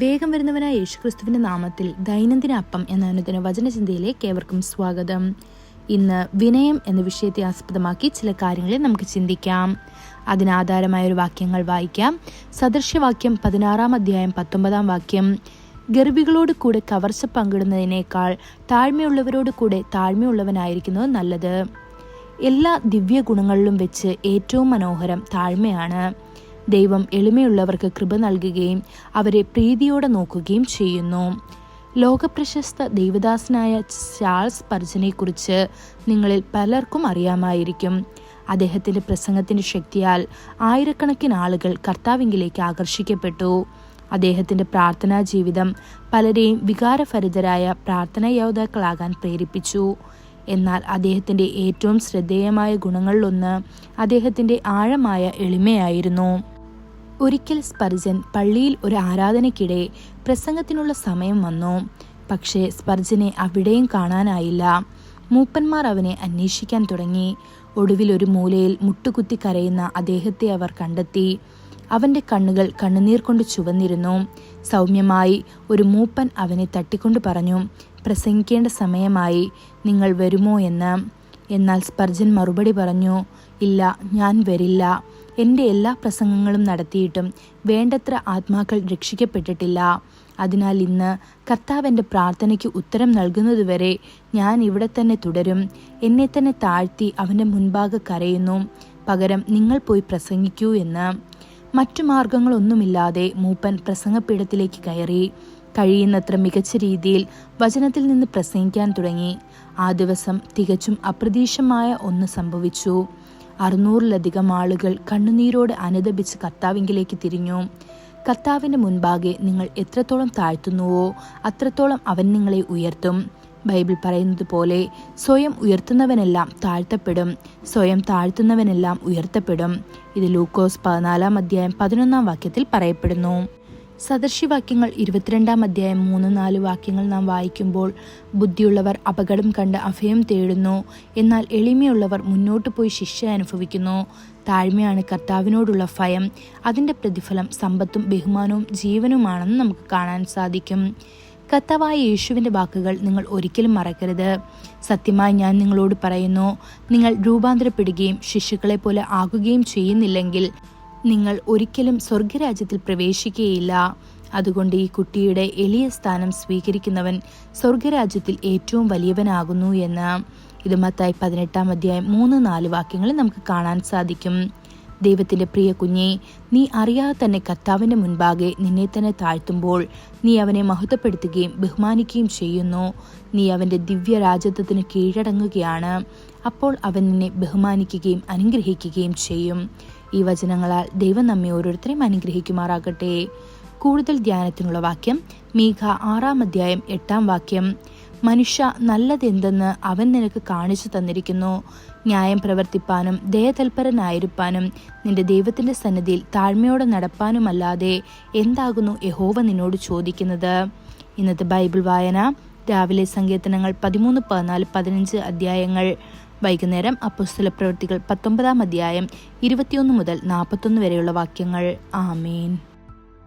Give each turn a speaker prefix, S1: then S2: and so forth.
S1: വേഗം വരുന്നവനായ യേശുക്രിസ്തുവിന്റെ നാമത്തിൽ ദൈനംദിന അപ്പം എന്ന അനുദിന വചനചിന്തയിലേക്ക് ഏവർക്കും സ്വാഗതം. ഇന്ന് വിനയം എന്ന വിഷയത്തെ ആസ്പദമാക്കി ചില കാര്യങ്ങളെ നമുക്ക് ചിന്തിക്കാം. അതിനാധാരമായ ഒരു വാക്യങ്ങൾ വായിക്കാം. സദൃശ്യവാക്യം 16 അധ്യായം 19 വാക്യം. ഗർഭികളോട് കൂടെ കവർച്ച പങ്കിടുന്നതിനേക്കാൾ താഴ്മയുള്ളവരോട് കൂടെ താഴ്മയുള്ളവനായിരിക്കുന്നത് നല്ലത്. എല്ലാ ദിവ്യ ഗുണങ്ങളിലും വെച്ച് ഏറ്റവും മനോഹരം താഴ്മയാണ്. ദൈവം എളിമയുള്ളവർക്ക് കൃപ നൽകുകയും അവരെ പ്രീതിയോടെ നോക്കുകയും ചെയ്യുന്നു. ലോകപ്രശസ്ത ദൈവദാസനായ ചാൾസ് സ്പർജനെ കുറിച്ച് നിങ്ങളിൽ പലർക്കും അറിയാമായിരിക്കും. അദ്ദേഹത്തിന്റെ പ്രസംഗത്തിന്റെ ശക്തിയാൽ ആയിരക്കണക്കിന് ആളുകൾ കർത്താവിങ്കിലേക്ക് ആകർഷിക്കപ്പെട്ടു. അദ്ദേഹത്തിന്റെ പ്രാർത്ഥനാ ജീവിതം പലരെയും വികാരഭരിതരായ പ്രാർത്ഥനാ യോദ്ധാക്കളാകാൻ പ്രേരിപ്പിച്ചു. എന്നാൽ അദ്ദേഹത്തിന്റെ ഏറ്റവും ശ്രദ്ധേയമായ ഗുണങ്ങളിലൊന്ന് അദ്ദേഹത്തിന്റെ ആഴമായ എളിമയായിരുന്നു. ഒരിക്കൽ സ്പർജൻ പള്ളിയിൽ ഒരു ആരാധനയ്ക്കിടെ പ്രസംഗത്തിനുള്ള സമയം വന്നു. പക്ഷേ സ്പർജനെ അവിടെയും കാണാനായില്ല. മൂപ്പന്മാർ അവനെ അന്വേഷിക്കാൻ തുടങ്ങി. ഒടുവിൽ ഒരു മൂലയിൽ മുട്ടുകുത്തി കരയുന്ന അദ്ദേഹത്തെ അവർ കണ്ടെത്തി. അവന്റെ കണ്ണുകൾ കണ്ണുനീർ കൊണ്ട് ചുവന്നിരുന്നു. സൗമ്യമായി ഒരു മൂപ്പൻ അവനെ തട്ടിക്കൊണ്ട് പറഞ്ഞു, പ്രസംഗിക്കേണ്ട സമയമായി, നിങ്ങൾ വരുമോ എന്ന്. എന്നാൽ സ്പർജൻ മറുപടി പറഞ്ഞു, ഇല്ല, ഞാൻ വരില്ല. എൻ്റെ എല്ലാ പ്രസംഗങ്ങളും നടത്തിയിട്ടും വേണ്ടത്ര ആത്മാക്കൾ രക്ഷിക്കപ്പെട്ടിട്ടില്ല. അതിനാൽ ഇന്ന് കർത്താവ് എൻ്റെ പ്രാർത്ഥനയ്ക്ക് ഉത്തരം നൽകുന്നതുവരെ ഞാൻ ഇവിടെ തന്നെ തുടരും. എന്നെ തന്നെ താഴ്ത്തി അവൻ്റെ മുൻപാകെ കരയുന്നു. പകരം നിങ്ങൾ പോയി പ്രസംഗിക്കൂ എന്ന്. മറ്റു മാർഗങ്ങളൊന്നുമില്ലാതെ മൂപ്പൻ പ്രസംഗപീഠത്തിലേക്ക് കയറി. കഴിയുന്നത്ര മികച്ച രീതിയിൽ വചനത്തിൽ നിന്ന് പ്രസംഗിക്കാൻ തുടങ്ങി. ആ ദിവസം തികച്ചും അപ്രതീക്ഷിതമായ ഒന്ന് സംഭവിച്ചു. 600-ലധികം ആളുകൾ കണ്ണുനീരോട് അനുദപിച്ച് കർത്താവിങ്കിലേക്ക് തിരിഞ്ഞു. കർത്താവിൻ്റെ മുൻപാകെ നിങ്ങൾ എത്രത്തോളം താഴ്ത്തുന്നുവോ അത്രത്തോളം അവൻ നിങ്ങളെ ഉയർത്തും. ബൈബിൾ പറയുന്നത് പോലെ സ്വയം ഉയർത്തുന്നവനെല്ലാം താഴ്ത്തപ്പെടും, സ്വയം താഴ്ത്തുന്നവനെല്ലാം ഉയർത്തപ്പെടും. ഇത് ലൂക്കോസ് 14 അധ്യായം 11 വാക്യത്തിൽ പറയപ്പെടുന്നു. സദൃശ്യവാക്യങ്ങൾ 22 അധ്യായം 3-4 വാക്യങ്ങൾ നാം വായിക്കുമ്പോൾ, ബുദ്ധിയുള്ളവർ അപകടം കണ്ട് അഭയം തേടുന്നു, എന്നാൽ എളിമയുള്ളവർ മുന്നോട്ട് പോയി ശിക്ഷ അനുഭവിക്കുന്നു. താഴ്മയാണ് കർത്താവിനോടുള്ള ഭയം. അതിൻ്റെ പ്രതിഫലം സമ്പത്തും ബഹുമാനവും ജീവനുമാണെന്ന് നമുക്ക് കാണാൻ സാധിക്കും. കർത്താവായ യേശുവിൻ്റെ വാക്കുകൾ നിങ്ങൾ ഒരിക്കലും മറക്കരുത്. സത്യമായി ഞാൻ നിങ്ങളോട് പറയുന്നു, നിങ്ങൾ രൂപാന്തരപ്പെടുകയും ശിശുക്കളെ പോലെ ആകുകയും ചെയ്യുന്നില്ലെങ്കിൽ നിങ്ങൾ ഒരിക്കലും സ്വർഗരാജ്യത്തിൽ പ്രവേശിക്കുകയില്ല. അതുകൊണ്ട് ഈ കുട്ടിയുടെ എളിയ സ്ഥാനം സ്വീകരിക്കുന്നവൻ സ്വർഗരാജ്യത്തിൽ ഏറ്റവും വലിയവനാകുന്നു എന്ന്. ഇത് മത്തായി 18 അധ്യായം 3-4 വാക്യങ്ങളിൽ നമുക്ക് കാണാൻ സാധിക്കും. ദൈവത്തിൻ്റെ പ്രിയ കുഞ്ഞെ, നീ അറിയാതെ തന്നെ കർത്താവിൻ്റെ മുൻപാകെ നിന്നെ തന്നെ താഴ്ത്തുമ്പോൾ നീ അവനെ മഹത്വപ്പെടുത്തുകയും ബഹുമാനിക്കുകയും ചെയ്യുന്നു. നീ അവൻ്റെ ദിവ്യരാജ്യത്വത്തിന് കീഴടങ്ങുകയാണ്. അപ്പോൾ അവൻ നിന്നെ ബഹുമാനിക്കുകയും അനുഗ്രഹിക്കുകയും ചെയ്യും. ഈ വചനങ്ങളാൽ ദൈവം നമ്മെ ഓരോരുത്തരെയും അനുഗ്രഹിക്കുമാറാകട്ടെ. കൂടുതൽ ധ്യാനത്തിനുള്ള വാക്യം മീഖ 6 അധ്യായം 8 വാക്യം. മനുഷ്യ, നല്ലതെന്തെന്ന് അവൻ നിനക്ക് കാണിച്ചു തന്നിരിക്കുന്നു. ന്യായം പ്രവർത്തിപ്പാനും ദയതൽപരനായിരിക്കാനും നിന്റെ ദൈവത്തിന്റെ സന്നിധിയിൽ താഴ്മയോടെ നടപ്പാനുമല്ലാതെ എന്താകുന്നു യഹോവ നിന്നോട് ചോദിക്കുന്നത്? ഇന്നത്തെ ബൈബിൾ വായന രാവിലെ സങ്കീർത്തനങ്ങൾ 13, 14, 15 അധ്യായങ്ങൾ. വൈകുന്നേരം അപ്പോസ്തല പ്രവൃത്തികൾ 19 അധ്യായം 21 മുതൽ 41 വരെയുള്ള വാക്യങ്ങൾ. ആമേൻ.